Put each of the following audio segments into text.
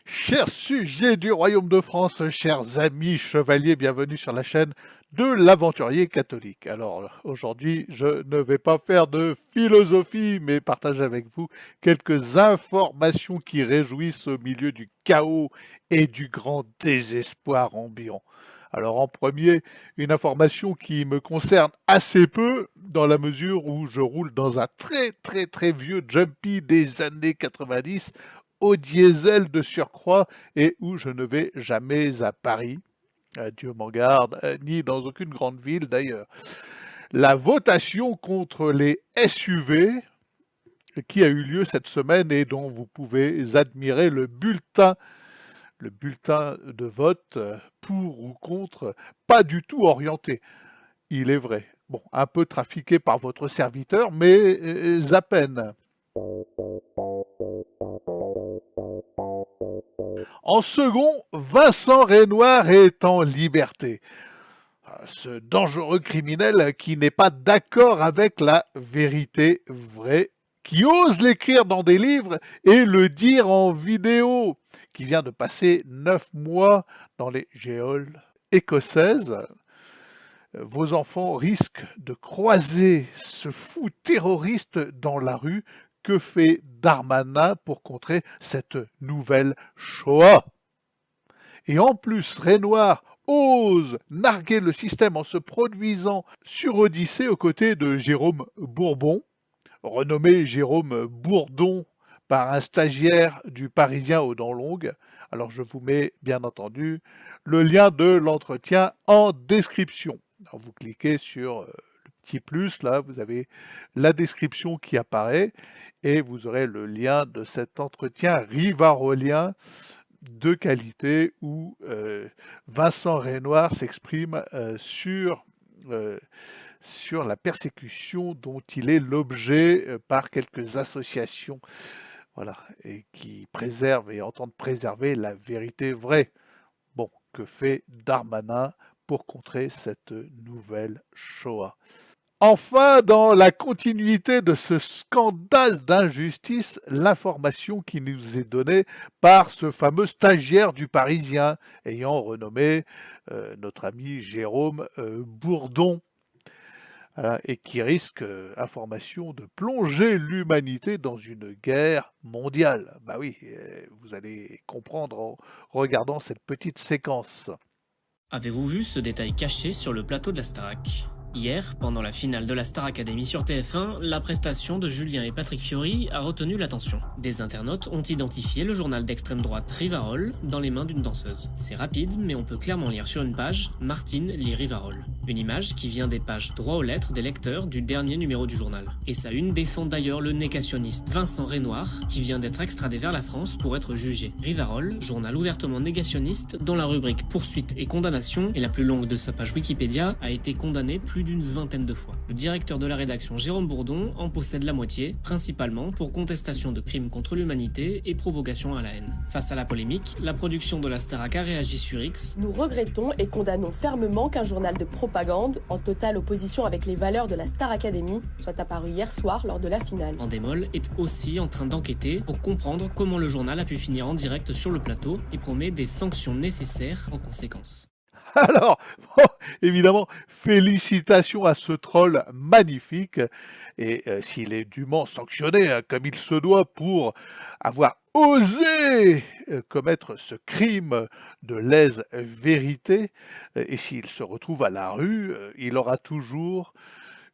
Chers sujets du Royaume de France, chers amis chevaliers, bienvenue sur la chaîne de l'Aventurier Catholique. Alors aujourd'hui, je ne vais pas faire de philosophie, mais partager avec vous quelques informations qui réjouissent au milieu du chaos et du grand désespoir ambiant. Alors en premier, une information qui me concerne assez peu, dans la mesure où je roule dans un très vieux Jumpy des années 90, au diesel de surcroît, et où je ne vais jamais à Paris, Dieu m'en garde, ni dans aucune grande ville d'ailleurs. La votation contre les SUV qui a eu lieu cette semaine et dont vous pouvez admirer le bulletin de vote pour ou contre, pas du tout orienté, il est vrai. Bon, un peu trafiqué par votre serviteur, mais à peine. En second, Vincent Renoir est en liberté. Ce dangereux criminel qui n'est pas d'accord avec la vérité vraie, qui ose l'écrire dans des livres et le dire en vidéo, qui vient de passer 9 mois dans les geôles écossaises. Vos enfants risquent de croiser ce fou terroriste dans la rue. Que fait Darmanin pour contrer cette nouvelle Shoah? Et en plus, Renoir ose narguer le système en se produisant sur Odyssée aux côtés de Jérôme Bourbon, renommé Jérôme Bourdon par un stagiaire du Parisien aux dents longues. Alors je vous mets bien entendu le lien de l'entretien en description. Alors vous cliquez sur le petit plus, là vous avez la description qui apparaît et vous aurez le lien de cet entretien rivarolien de qualité où Vincent Renoir s'exprime sur la persécution dont il est l'objet par quelques associations, voilà, et qui préservent et entendent préserver la vérité vraie. Bon, que fait Darmanin pour contrer cette nouvelle Shoah? Enfin, dans la continuité de ce scandale d'injustice, l'information qui nous est donnée par ce fameux stagiaire du Parisien, ayant renommé notre ami Jérôme Bourdon, voilà, et qui risque, information, de plonger l'humanité dans une guerre mondiale. Bah oui, vous allez comprendre en regardant cette petite séquence. Avez-vous vu ce détail caché sur le plateau de la Starac? Hier, pendant la finale de la Star Academy sur TF1, la prestation de Julien et Patrick Fiori a retenu l'attention. Des internautes ont identifié le journal d'extrême droite Rivarol dans les mains d'une danseuse. C'est rapide, mais on peut clairement lire sur une page « Martine lit Rivarol ». Une image qui vient des pages droit aux lettres des lecteurs du dernier numéro du journal. Et sa une défend d'ailleurs le négationniste Vincent Renoir, qui vient d'être extradé vers la France pour être jugé. Rivarol, journal ouvertement négationniste, dont la rubrique poursuite et condamnation est la plus longue de sa page Wikipédia, a été condamné plus d'une vingtaine de fois. Le directeur de la rédaction Jérôme Bourdon en possède la moitié, principalement pour contestation de crimes contre l'humanité et provocation à la haine. Face à la polémique, la production de la Starac a réagi sur X. Nous regrettons et condamnons fermement qu'un journal de propagande, en totale opposition avec les valeurs de la Star Academy, soit apparu hier soir lors de la finale. Endemol est aussi en train d'enquêter pour comprendre comment le journal a pu finir en direct sur le plateau et promet des sanctions nécessaires en conséquence. Alors, bon, évidemment, félicitations à ce troll magnifique, et s'il est dûment sanctionné, hein, comme il se doit, pour avoir osé commettre ce crime de lèse-vérité, et s'il se retrouve à la rue, il aura toujours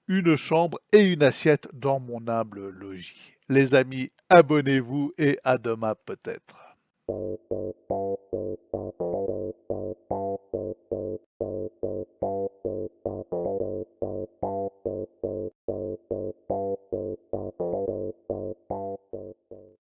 une chambre et une assiette dans mon humble logis. Les amis, abonnez-vous et à demain peut-être.